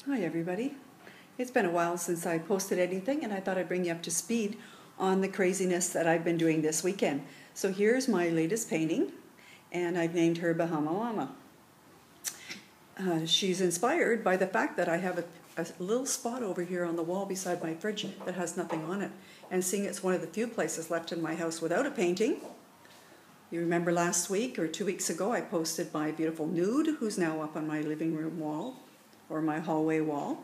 Hi everybody. It's been a while since I posted anything and I thought I'd bring you up to speed on the craziness that I've been doing this weekend. So here's my latest painting and I've named her Bahama Mama. She's inspired by the fact that I have a little spot over here on the wall beside my fridge that has nothing on it. And seeing it's one of the few places left in my house without a painting. You remember last week or 2 weeks ago I posted my beautiful nude, who's now up on my living room wall or my hallway wall,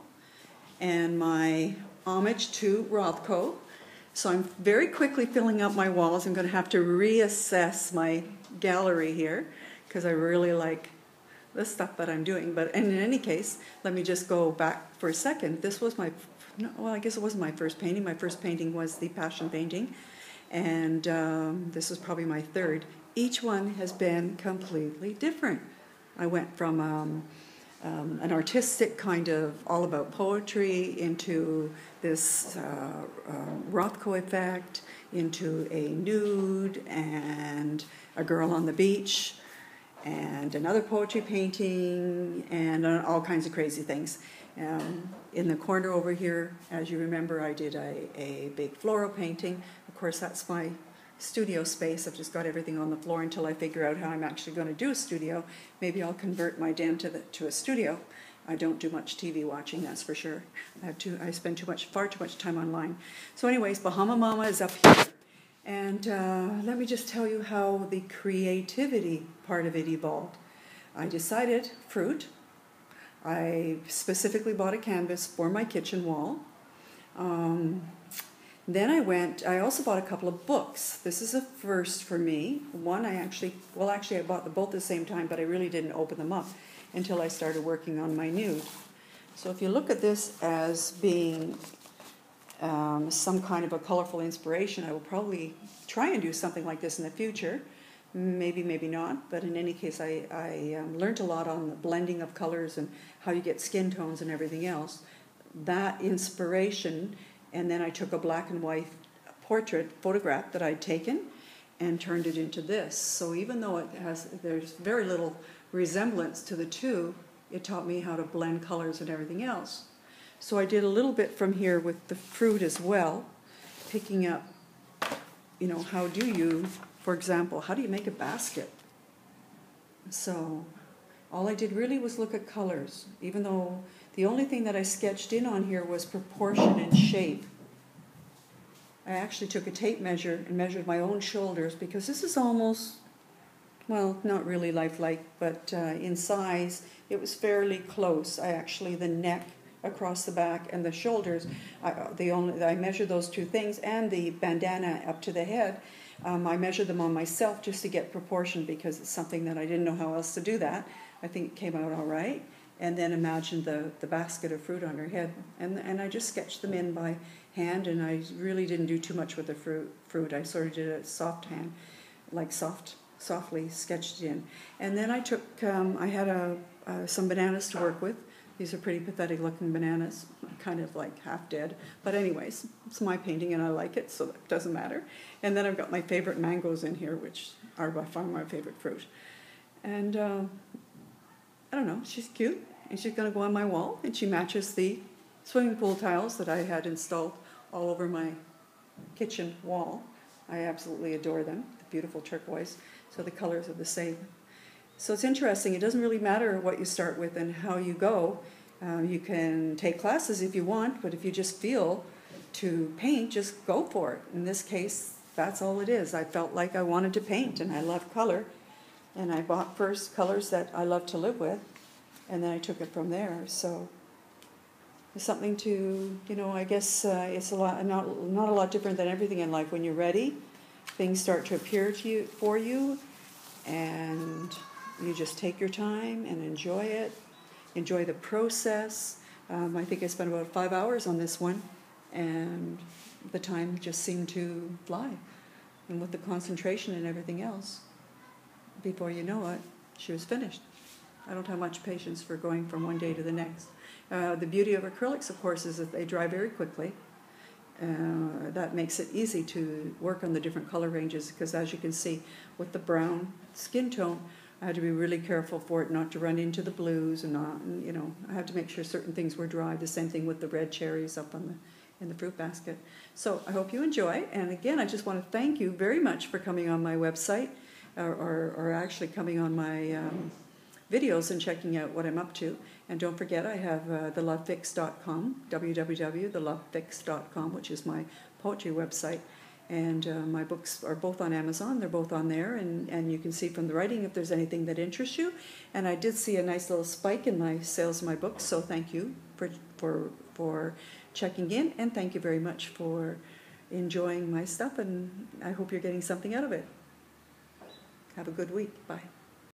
and my homage to Rothko. So I'm very quickly filling up my walls. I'm going to have to reassess my gallery here because I really like the stuff that I'm doing. But in any case, let me just go back for a second. This was my, well, I guess it wasn't my first painting. My first painting was the Passion painting, and this was probably my third. Each one has been completely different. I went from an artistic kind of all about poetry into this Rothko effect, into a nude and a girl on the beach and another poetry painting and all kinds of crazy things. In the corner over here, as you remember, I did a big floral painting. Of course, that's my studio space. I've just got everything on the floor until I figure out how I'm actually going to do a studio. Maybe I'll convert my den to a studio. I don't do much TV watching, that's for sure. I spend far too much time online. So anyways, Bahama Mama is up here. And let me just tell you how the creativity part of it evolved. I decided fruit. I specifically bought a canvas for my kitchen wall. Then I also bought a couple of books. This is a first for me. One I bought them both at the same time, but I really didn't open them up until I started working on my nude. So if you look at this as being some kind of a colorful inspiration, I will probably try and do something like this in the future. Maybe, maybe not, but in any case, I learned a lot on the blending of colors and how you get skin tones and everything else. That inspiration. And then I took a black and white photograph that I'd taken and turned it into this. So even though there's very little resemblance to the two, it taught me how to blend colors and everything else. So I did a little bit from here with the fruit as well, picking up, how do you, for example, how do you make a basket? So all I did really was look at colors, even though the only thing that I sketched in on here was proportion and shape. I actually took a tape measure and measured my own shoulders because this is almost, well, not really lifelike, but in size, it was fairly close. The neck across the back and the shoulders, I measured those two things, and the bandana up to the head. I measured them on myself just to get proportion because it's something that I didn't know how else to do that. I think it came out all right. And then imagine the basket of fruit on her head. And I just sketched them in by hand, and I really didn't do too much with the fruit. I sort of did a soft hand, like softly sketched it in. And then I took, I had some bananas to work with. These are pretty pathetic looking bananas, kind of like half dead. But anyways, it's my painting and I like it, so it doesn't matter. And then I've got my favorite mangoes in here, which are by far my favorite fruit. And I don't know, she's cute, and she's going to go on my wall, and she matches the swimming pool tiles that I had installed all over my kitchen wall. I absolutely adore them, the beautiful turquoise, so the colors are the same. So it's interesting, it doesn't really matter what you start with and how you go. You can take classes if you want, but if you just feel to paint, just go for it. In this case, that's all it is. I felt like I wanted to paint, and I love color. And I bought first colors that I love to live with, and then I took it from there. So it's something to, I guess it's not a lot different than everything in life. When you're ready, things start to appear to you for you, and you just take your time and enjoy it. Enjoy the process. I think I spent about 5 hours on this one, and the time just seemed to fly. And with the concentration and everything else, before you know it, she was finished. I don't have much patience for going from one day to the next. The beauty of acrylics, of course, is that they dry very quickly. That makes it easy to work on the different color ranges because, as you can see, with the brown skin tone, I had to be really careful for it not to run into the blues and not, and, you know, I had to make sure certain things were dry. The same thing with the red cherries up on in the fruit basket. So I hope you enjoy. And again, I just want to thank you very much for coming on my website, or actually coming on my videos and checking out what I'm up to. And don't forget, I have thelovefix.com, www.thelovefix.com, which is my poetry website. And my books are both on Amazon. They're both on there, and you can see from the writing if there's anything that interests you. And I did see a nice little spike in my sales of my books, so thank you for checking in, and thank you very much for enjoying my stuff, and I hope you're getting something out of it. Have a good week. Bye.